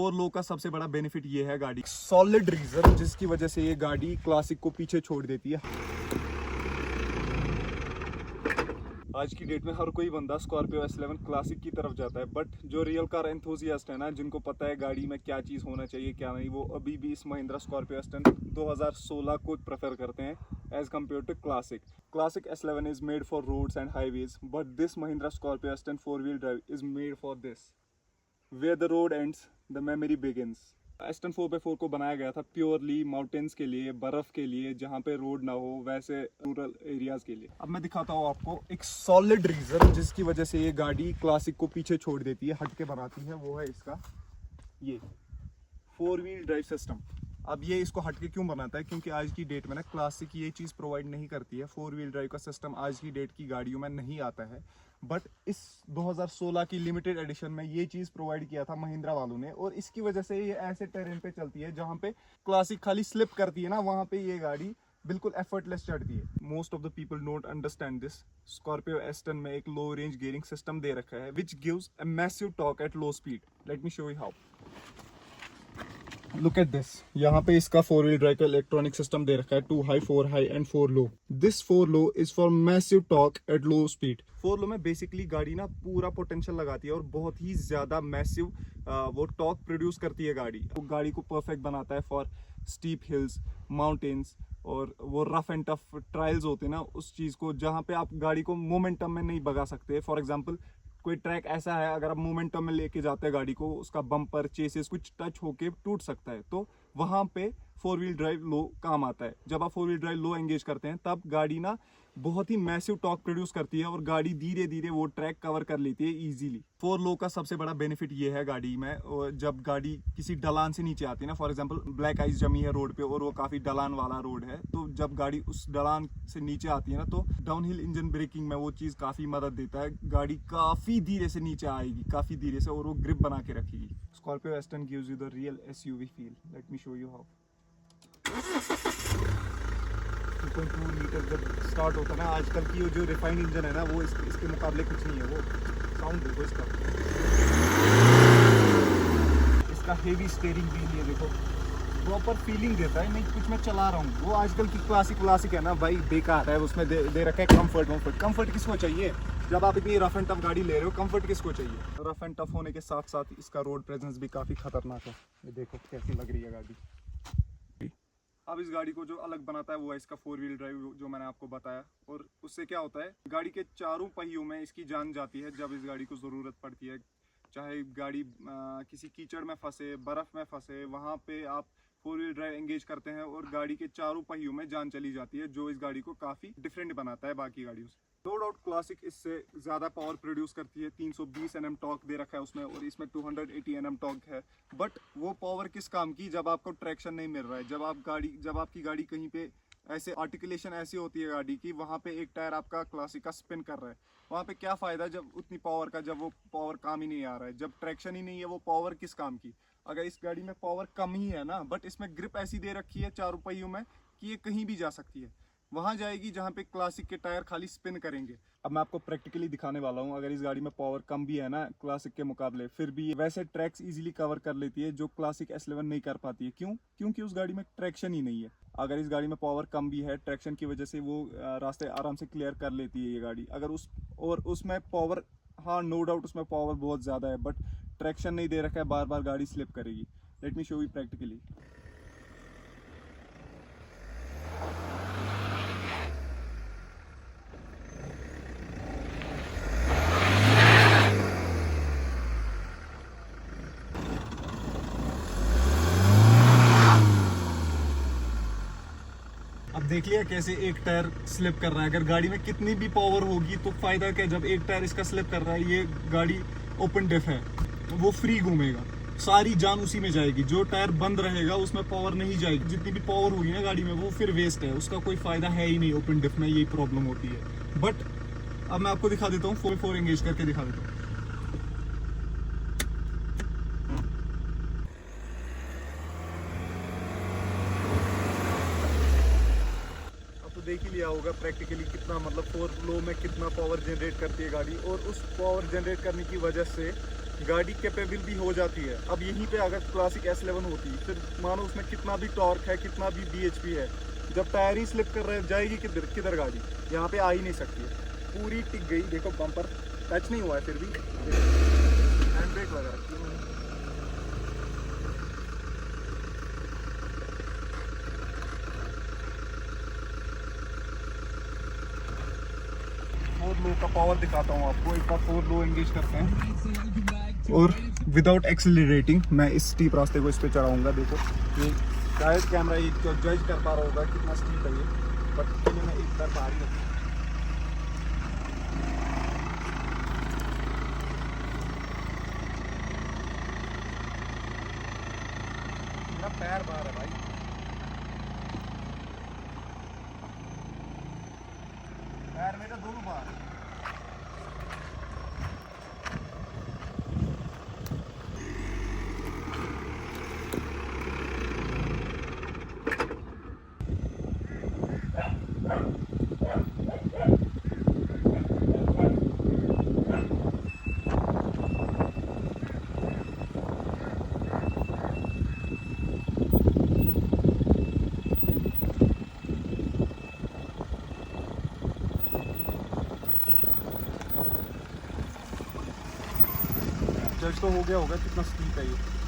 Four लो का सबसे बड़ा बेनिफिट ये है गाड़ी सॉलिड रीजन जिसकी वजह से ये गाड़ी क्लासिक को पीछे छोड़ देती है। आज की डेट में हर कोई बंदा स्कॉर्पियो S11 क्लासिक की तरफ जाता है, बट जो रियल कार एंथुसियास्ट है ना, जिनको पता है गाड़ी में क्या चीज़ होना चाहिए क्या नहीं, वो अभी भी इस महिंद्रा स्कॉर्पियो S10 2016 को प्रेफर करते हैं as compared to classic. Classic S11 is made for roads and highways, but this Mahindra Scorpio S10 4-wheel drive is made for this, where the road ends the memory begins। S10 4x4 को बनाया गया था purely mountains के लिए, बर्फ के लिए, जहाँ पे रोड ना हो, वैसे रूरल एरियाज के लिए। अब मैं दिखाता हूँ आपको एक सॉलिड रीजन जिसकी वजह से ये गाड़ी क्लासिक को पीछे छोड़ देती है, हट के बनाती है। वो है इसका ये 4-wheel drive सिस्टम। अब ये इसको हटके क्यों बनाता है? क्योंकि आज की डेट में ना क्लासिक ये चीज़ प्रोवाइड नहीं करती है। 4-wheel drive का सिस्टम आज की डेट की गाड़ियों में नहीं आता है, बट इस 2016 की लिमिटेड एडिशन में ये चीज़ प्रोवाइड किया था महिंद्रा वालों ने, और इसकी वजह से ये ऐसे टेरेन पे चलती है जहाँ पे क्लासिक खाली स्लिप करती है ना, वहाँ पे ये गाड़ी बिल्कुल एफर्टलेस चढ़ती है। Most of the people don't understand this. Scorpio S10 में एक लो रेंज गियरिंग सिस्टम दे रखा है which gives a massive torque at low speed. Let me show you how. Look at this. यहाँ पे इसका 4-wheel drive का इलेक्ट्रॉनिक सिस्टम दे रखा है, 2 high 4 high and 4 low. This 4 low is for massive torque at low speed. 4 लो में basically गाड़ी ना पूरा पोटेंशियल लगाती है और बहुत ही ज्यादा मैसिव वो टॉर्क प्रोड्यूस करती है गाड़ी। वो गाड़ी को परफेक्ट बनाता है फॉर स्टीप हिल्स, माउंटेन्स और वो रफ एंड टफ ट्रायल्स होते हैं ना, उस चीज़ को जहाँ पे आप गाड़ी को मोमेंटम में नहीं भगा सकते। फॉर एग्जाम्पल कोई ट्रैक ऐसा है, अगर आप मोमेंटम में लेके जाते हैं गाड़ी को, उसका बम्पर चेसिस कुछ टच होके टूट सकता है, तो वहाँ पे 4-wheel drive लो काम आता है। जब आप 4-wheel drive लो एंगेज करते हैं तब गाड़ी ना बहुत ही मैसिव टॉर्क प्रोड्यूस करती है और गाड़ी धीरे धीरे वो ट्रैक कवर कर लेती है इजीली। 4 लो का सबसे बड़ा बेनिफिट ये है गाड़ी में, और जब गाड़ी किसी ढलान से नीचे आती है ना, फॉर एग्जांपल ब्लैक आइस जमी है रोड पे और वो काफ़ी ढलान वाला रोड है, तो जब गाड़ी उस ढलान से नीचे आती है ना, तो डाउनहिल इंजन ब्रेकिंग में वो चीज़ काफ़ी मदद देता है। गाड़ी काफ़ी धीरे से नीचे आएगी, काफ़ी धीरे से, और वो ग्रिप बना के रखेगी। Scorpio S10 gives you the real SUV feel. Let me show you how. 2.2 litre जब स्टार्ट होता है ना, आजकल की जो रिफाइंड इंजन है ना, वो इसके मुकाबले कुछ नहीं है। वो साउंड देखो इसका हेवी स्टीयरिंग व्हील, ये देखो प्रॉपर फीलिंग देता है, नहीं कुछ मैं चला रहा हूँ। वो आजकल की क्लासिक है ना भाई, बेकार है। उसमें दे रखा है कंफर्ट किसको चाहिए? जब आप इतनी रफ एंड टफ गाड़ी ले रहे हो, कंफर्ट किसको चाहिए? रफ एंड टफ होने के साथ साथ इसका रोड प्रेजेंस भी काफ़ी खतरनाक है। ये देखो कैसी लग रही है गाड़ी। अब इस गाड़ी को जो अलग बनाता है वो है इसका 4-wheel drive, जो मैंने आपको बताया। और उससे क्या होता है, गाड़ी के चारों पहियों में इसकी जान जाती है जब इस गाड़ी को ज़रूरत पड़ती है। चाहे गाड़ी किसी कीचड़ में फंसे, बर्फ़ में फंसे, वहाँ पे आप 4-wheel drive एंगेज करते हैं और गाड़ी के चारों पहियों में जान चली जाती है, जो इस गाड़ी को काफ़ी डिफरेंट बनाता है बाकी गाड़ियों से। नो डाउट क्लासिक इससे ज़्यादा पावर प्रोड्यूस करती है। 320 Nm टॉर्क दे रखा है उसमें, और इसमें 280 Nm टॉर्क है। बट वो पावर किस काम की, जब आपको ट्रैक्शन नहीं मिल रहा है, जब आपकी गाड़ी कहीं पे ऐसे आर्टिकुलेशन ऐसी होती है गाड़ी की, वहाँ पे एक टायर आपका क्लासिक का स्पिन कर रहा है, वहाँ पे क्या फ़ायदा जब उतनी पावर का, जब वो पावर काम ही नहीं आ रहा है, जब ट्रैक्शन ही नहीं है, वो पावर किस काम की? अगर इस गाड़ी में पावर कम ही है ना, बट इसमें ग्रिप ऐसी दे रखी है चारों पहियों में कि ये कहीं भी जा सकती है, वहाँ जाएगी जहाँ पे क्लासिक के टायर खाली स्पिन करेंगे। अब मैं आपको प्रैक्टिकली दिखाने वाला हूँ। अगर इस गाड़ी में पावर कम भी है ना क्लासिक के मुकाबले, फिर भी वैसे ट्रैक्स इजीली कवर कर लेती है जो क्लासिक S11 नहीं कर पाती है। क्यों? क्योंकि उस गाड़ी में ट्रैक्शन ही नहीं है। अगर इस गाड़ी में पावर कम भी है, ट्रैक्शन की वजह से वो रास्ते आराम से क्लियर कर लेती है ये गाड़ी। अगर उसमें पावर, हाँ नो डाउट उसमें पावर बहुत ज़्यादा है, बट ट्रैक्शन नहीं दे रखा है, बार बार गाड़ी स्लिप करेगी। Let me show you practically. अब देख लिया कैसे एक टायर स्लिप कर रहा है। अगर गाड़ी में कितनी भी पावर होगी तो फायदा क्या, जब एक टायर इसका स्लिप कर रहा है। ये गाड़ी ओपन डिफ है, वो फ्री घूमेगा, सारी जान उसी में जाएगी। जो टायर बंद रहेगा उसमें पावर नहीं जाएगी। जितनी भी पावर होगी ना गाड़ी में, वो फिर वेस्ट है, उसका कोई फायदा है ही नहीं। ओपन डिफ में यही प्रॉब्लम होती है। बट अब मैं आपको दिखा देता हूँ, 4x4 एंगेज करके दिखा देता हूँ। देख ही लिया होगा प्रैक्टिकली कितना, मतलब 4 लो में कितना पावर जनरेट करती है गाड़ी, और उस पावर जनरेट करने की वजह से गाड़ी कैपेबल भी हो जाती है। अब यहीं पे अगर क्लासिक S11 होती फिर मानो उसमें कितना भी टॉर्क है, कितना भी BHP है, जब टायर ही स्लिप कर रहे जाएगी किधर किधर गाड़ी, यहाँ पे आ ही नहीं सकती है। पूरी टिक गई, देखो बम्पर टच नहीं हुआ है फिर भी। हैंड ब्रेक लगा रखी है। फोर लो का पावर दिखाता हूँ आपको, एक बार फोर लो एंगेज करते हैं और विदाउट एक्सेलरेटिंग मैं इस स्टीप रास्ते को इस पे चढ़ाऊंगा। देखो ये शायद कैमरा ये जज कर पा रहा होगा कितना स्टीप है ये, बट इसके लिए मैं एक बार बाहर ही रखूँ। मेरा पैर बाहर है भाई, पैर मेरा दोनों बाहर है। जज तो हो गया होगा कितना स्टीप है ये।